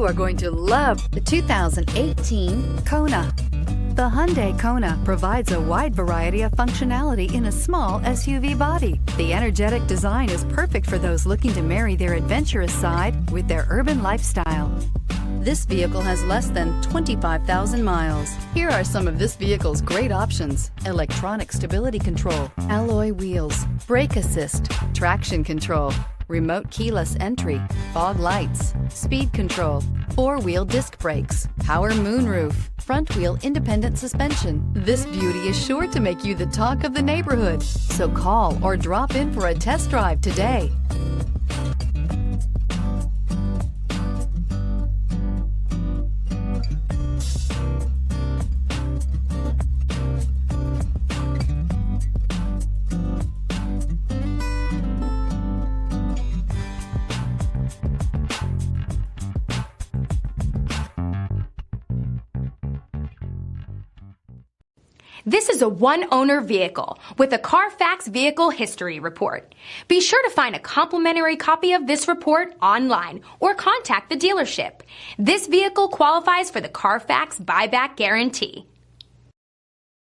You are going to love the 2018 Kona. The Hyundai Kona provides a wide variety of functionality in a small SUV body. The energetic design is perfect for those looking to marry their adventurous side with their urban lifestyle. This vehicle has less than 25,000 miles. Here are some of this vehicle's great options: electronic stability control, alloy wheels, brake assist, traction control, remote keyless entry, fog lights, speed control, four-wheel disc brakes, power moonroof, front-wheel independent suspension. This beauty is sure to make you the talk of the neighborhood. So call or drop in for a test drive today. This is a one-owner vehicle with a Carfax Vehicle History Report. Be sure to find a complimentary copy of this report online or contact the dealership. This vehicle qualifies for the Carfax Buyback Guarantee.